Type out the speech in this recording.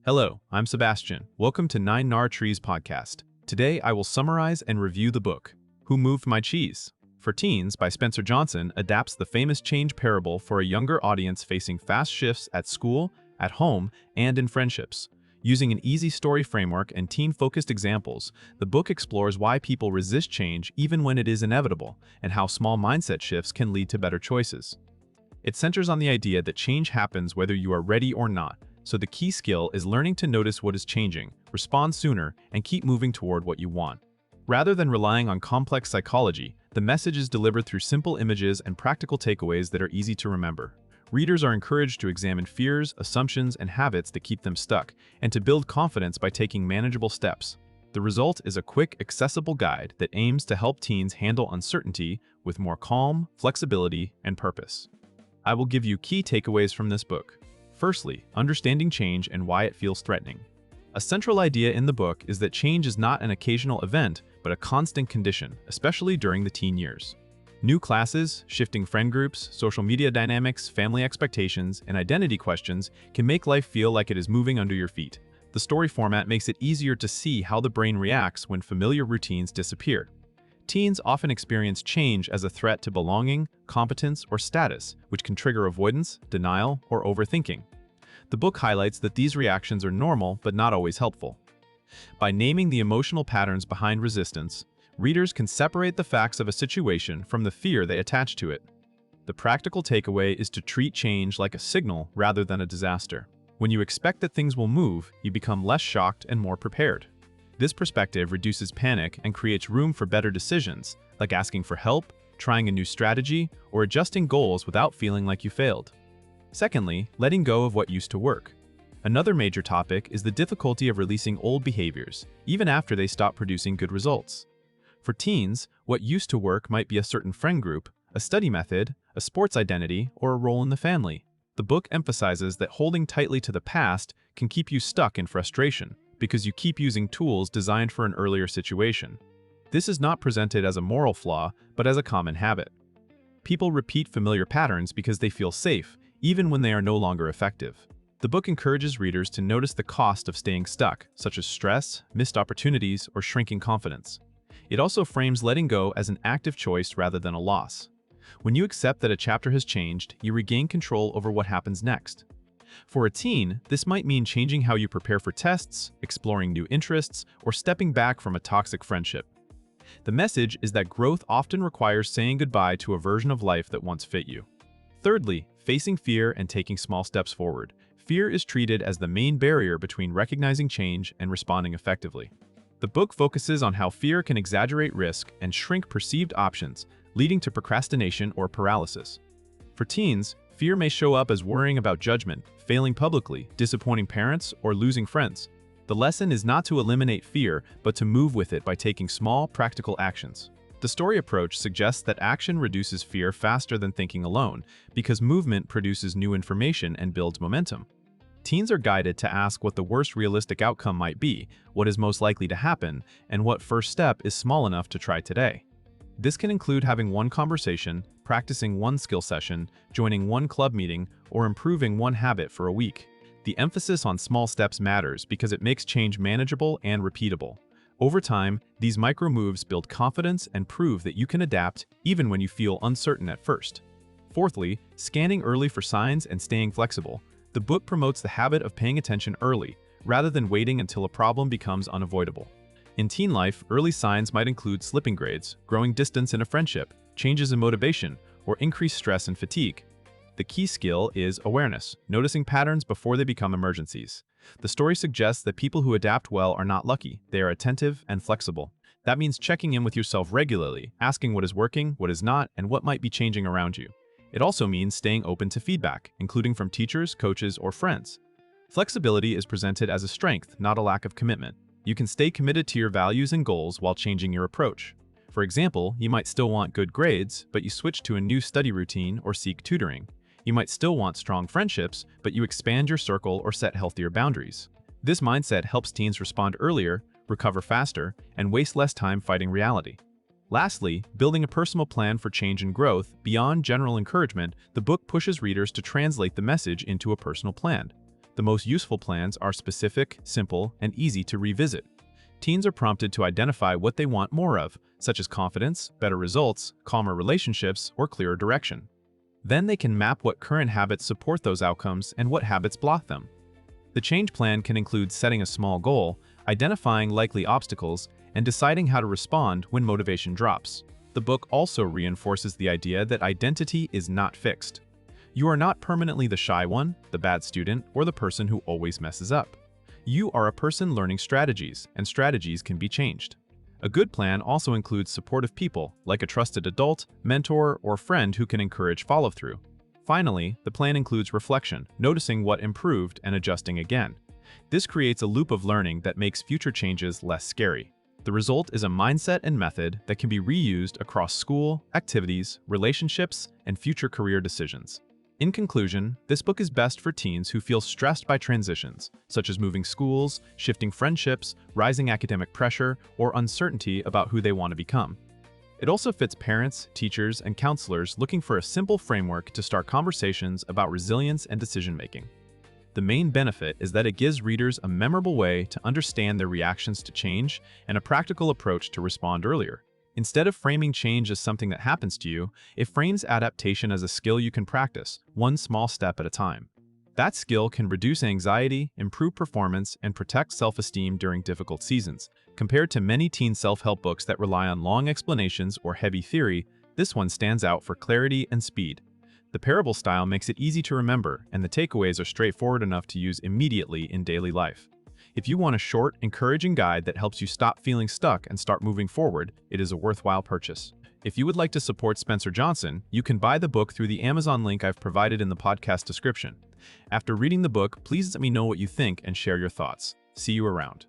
Hello, I'm Sebastian. Welcome to 9 Trees podcast. Today I will summarize and review the book, Who Moved My Cheese? For Teens by Spencer Johnson adapts the famous change parable for a younger audience facing fast shifts at school, at home, and in friendships. Using an easy story framework and teen-focused examples, the book explores why people resist change even when it is inevitable, and how small mindset shifts can lead to better choices. It centers on the idea that change happens whether you are ready or not, so the key skill is learning to notice what is changing, respond sooner, and keep moving toward what you want. Rather than relying on complex psychology, the message is delivered through simple images and practical takeaways that are easy to remember. Readers are encouraged to examine fears, assumptions, and habits that keep them stuck, and to build confidence by taking manageable steps. The result is a quick, accessible guide that aims to help teens handle uncertainty with more calm, flexibility, and purpose. I will give you key takeaways from this book. Firstly, understanding change and why it feels threatening. A central idea in the book is that change is not an occasional event, but a constant condition, especially during the teen years. New classes, shifting friend groups, social media dynamics, family expectations, and identity questions can make life feel like it is moving under your feet. The story format makes it easier to see how the brain reacts when familiar routines disappear. Teens often experience change as a threat to belonging, competence, or status, which can trigger avoidance, denial, or overthinking. The book highlights that these reactions are normal but not always helpful. By naming the emotional patterns behind resistance, readers can separate the facts of a situation from the fear they attach to it. The practical takeaway is to treat change like a signal rather than a disaster. When you expect that things will move, you become less shocked and more prepared. This perspective reduces panic and creates room for better decisions, like asking for help, trying a new strategy, or adjusting goals without feeling like you failed. Secondly, letting go of what used to work. Another major topic is the difficulty of releasing old behaviors, even after they stop producing good results. For teens, what used to work might be a certain friend group, a study method, a sports identity, or a role in the family. The book emphasizes that holding tightly to the past can keep you stuck in frustration, because you keep using tools designed for an earlier situation. This is not presented as a moral flaw, but as a common habit. People repeat familiar patterns because they feel safe, even when they are no longer effective. The book encourages readers to notice the cost of staying stuck, such as stress, missed opportunities, or shrinking confidence. It also frames letting go as an active choice rather than a loss. When you accept that a chapter has changed, you regain control over what happens next. For a teen, this might mean changing how you prepare for tests, exploring new interests, or stepping back from a toxic friendship. The message is that growth often requires saying goodbye to a version of life that once fit you. Thirdly, facing fear and taking small steps forward. Fear is treated as the main barrier between recognizing change and responding effectively. The book focuses on how fear can exaggerate risk and shrink perceived options, leading to procrastination or paralysis. For teens, fear may show up as worrying about judgment, failing publicly, disappointing parents, or losing friends. The lesson is not to eliminate fear, but to move with it by taking small, practical actions. The story approach suggests that action reduces fear faster than thinking alone, because movement produces new information and builds momentum. Teens are guided to ask what the worst realistic outcome might be, what is most likely to happen, and what first step is small enough to try today. This can include having one conversation, practicing one skill session, joining one club meeting, or improving one habit for a week. The emphasis on small steps matters because it makes change manageable and repeatable. Over time, these micro moves build confidence and prove that you can adapt even when you feel uncertain at first. Fourthly, scanning early for signs and staying flexible. The book promotes the habit of paying attention early, rather than waiting until a problem becomes unavoidable. In teen life, early signs might include slipping grades, growing distance in a friendship, changes in motivation, or increased stress and fatigue. The key skill is awareness, noticing patterns before they become emergencies. The story suggests that people who adapt well are not lucky, they are attentive and flexible. That means checking in with yourself regularly, asking what is working, what is not, and what might be changing around you. It also means staying open to feedback, including from teachers, coaches, or friends. Flexibility is presented as a strength, not a lack of commitment. You can stay committed to your values and goals while changing your approach. For example, you might still want good grades, but you switch to a new study routine or seek tutoring. You might still want strong friendships, but you expand your circle or set healthier boundaries. This mindset helps teens respond earlier, recover faster, and waste less time fighting reality. Lastly, building a personal plan for change and growth beyond general encouragement, the book pushes readers to translate the message into a personal plan. The most useful plans are specific, simple, and easy to revisit. Teens are prompted to identify what they want more of, such as confidence, better results, calmer relationships, or clearer direction. Then they can map what current habits support those outcomes and what habits block them. The change plan can include setting a small goal, identifying likely obstacles, and deciding how to respond when motivation drops. The book also reinforces the idea that identity is not fixed. You are not permanently the shy one, the bad student, or the person who always messes up. You are a person learning strategies, and strategies can be changed. A good plan also includes supportive people, like a trusted adult, mentor, or friend who can encourage follow-through. Finally, the plan includes reflection, noticing what improved and adjusting again. This creates a loop of learning that makes future changes less scary. The result is a mindset and method that can be reused across school, activities, relationships, and future career decisions. In conclusion, this book is best for teens who feel stressed by transitions, such as moving schools, shifting friendships, rising academic pressure, or uncertainty about who they want to become. It also fits parents, teachers, and counselors looking for a simple framework to start conversations about resilience and decision-making. The main benefit is that it gives readers a memorable way to understand their reactions to change and a practical approach to respond earlier. Instead of framing change as something that happens to you, it frames adaptation as a skill you can practice, one small step at a time. That skill can reduce anxiety, improve performance, and protect self-esteem during difficult seasons. Compared to many teen self-help books that rely on long explanations or heavy theory, this one stands out for clarity and speed. The parable style makes it easy to remember, and the takeaways are straightforward enough to use immediately in daily life. If you want a short, encouraging guide that helps you stop feeling stuck and start moving forward, it is a worthwhile purchase. If you would like to support Spencer Johnson, you can buy the book through the Amazon link I've provided in the podcast description. After reading the book, please let me know what you think and share your thoughts. See you around.